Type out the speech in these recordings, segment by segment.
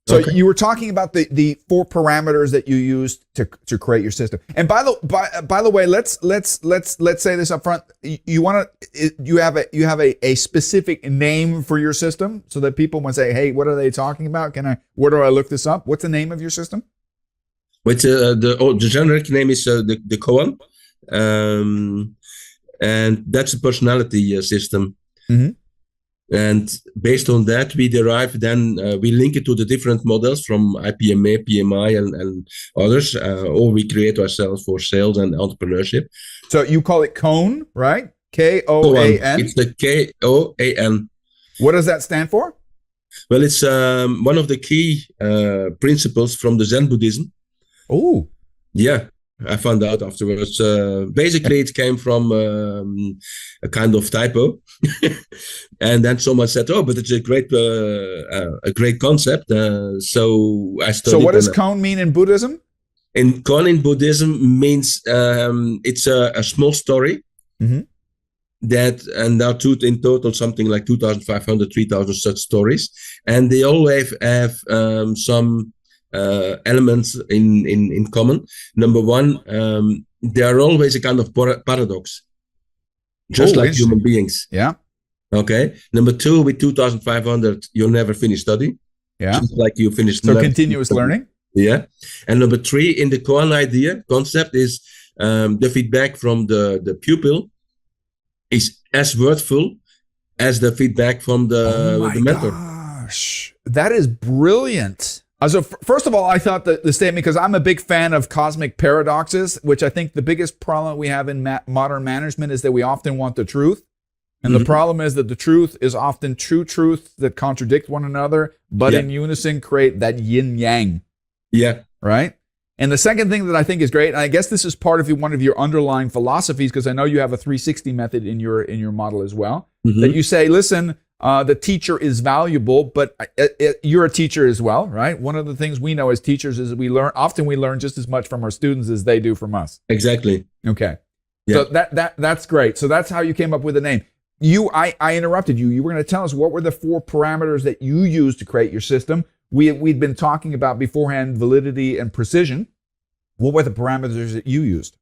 So you were talking about the 4 parameters that you used to create your system. And by the way, let's say this up front. You have a specific name for your system so that people will say, hey, what are they talking about? Where do I look this up? What's the name of your system? Which the generic name is the Koan, and that's a personality system. Mm-hmm. And based on that, we derive then, we link it to the different models from IPMA, PMI, and others, or we create ourselves for sales and entrepreneurship. So you call it COAN, right? K-O-A-N? It's the K-O-A-N. What does that stand for? Well, it's one of the key principles from the Zen Buddhism. Oh. Yeah. I found out afterwards. Basically, it came from a kind of typo, and then someone said, "Oh, but it's a great concept." So I studied. So, what does Koan mean in Buddhism? In Koan in Buddhism means it's a small story that, and now in total something like 2,500, 3,000 such stories, and they always have some elements in common. Number one, they are always a kind of paradox, just like human beings. Yeah. Okay. Number two, with 2,500, you'll never finish study. Yeah. Just like you finished. So continuous learning. Yeah. And number three, in the Koan concept is the feedback from the pupil is as worthful as the feedback from the mentor. Gosh, that is brilliant. So first of all, I thought that the statement, because I'm a big fan of cosmic paradoxes, which I think the biggest problem we have in modern management is that we often want the truth. And the problem is that the truth is often true truths that contradict one another, but in unison create that yin yang. Yeah. Right? And the second thing that I think is great, and I guess this is part of one of your underlying philosophies, because I know you have a 360 method in your model as well, that you say, listen, the teacher is valuable, but you're a teacher as well, right? One of the things we know as teachers is we learn just as much from our students as they do from us. Exactly. Okay. Yeah. So that's great. So that's how you came up with the name. I interrupted you. You were going to tell us what were the 4 parameters that you used to create your system. We'd been talking about beforehand validity and precision. What were the parameters that you used?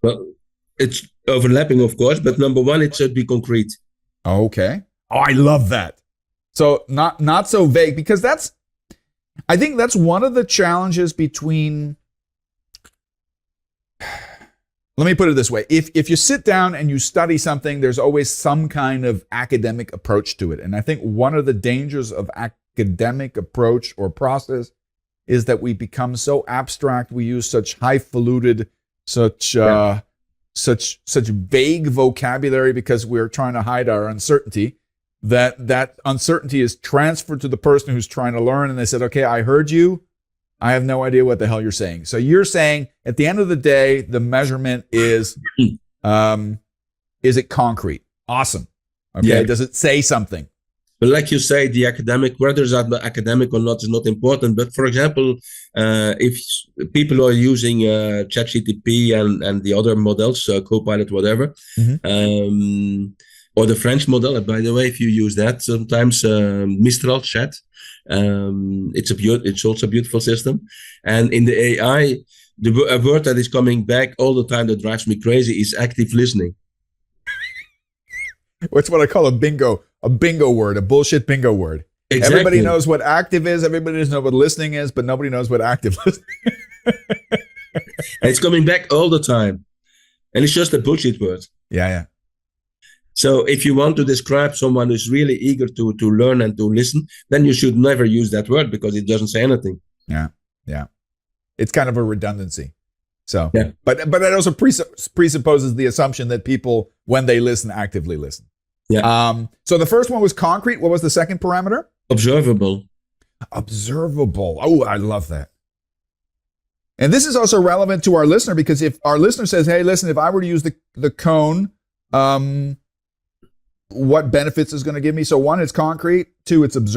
Well, it's overlapping, of course, but number one, it should be concrete. Okay. Oh, I love that. So not so vague, because I think that's one of the challenges between, let me put it this way. If you sit down and you study something, there's always some kind of academic approach to it. And I think one of the dangers of academic approach or process is that we become so abstract. We use such highfalutin, such vague vocabulary because we're trying to hide our uncertainty. That uncertainty is transferred to the person who's trying to learn, and they said, okay, I heard you. I have no idea what the hell you're saying. So you're saying at the end of the day, the measurement is it concrete? Awesome. Okay. Yeah. Does it say something? But like you say, the academic, whether it's academic or not, is not important. But for example, if people are using ChatGPT and the other models, Copilot, whatever, or the French model, by the way, if you use that, sometimes Mistral Chat, it's also a beautiful system. And in the AI, a word that is coming back all the time that drives me crazy is active listening. What's what I call a bingo word, a bullshit bingo word. Exactly. Everybody knows what active is, everybody knows what listening is, but nobody knows what active listening is. And it's coming back all the time. And it's just a bullshit word. Yeah. So if you want to describe someone who's really eager to learn and to listen, then you should never use that word because it doesn't say anything. Yeah. It's kind of a redundancy. So, yeah. But it also presupposes the assumption that people, when they listen, actively listen. Yeah. So the first one was concrete. What was the second parameter? Observable. Oh, I love that. And this is also relevant to our listener, because if our listener says, hey, listen, if I were to use the cone, what benefits is going to give me? So 1, it's concrete. 2, it's observable.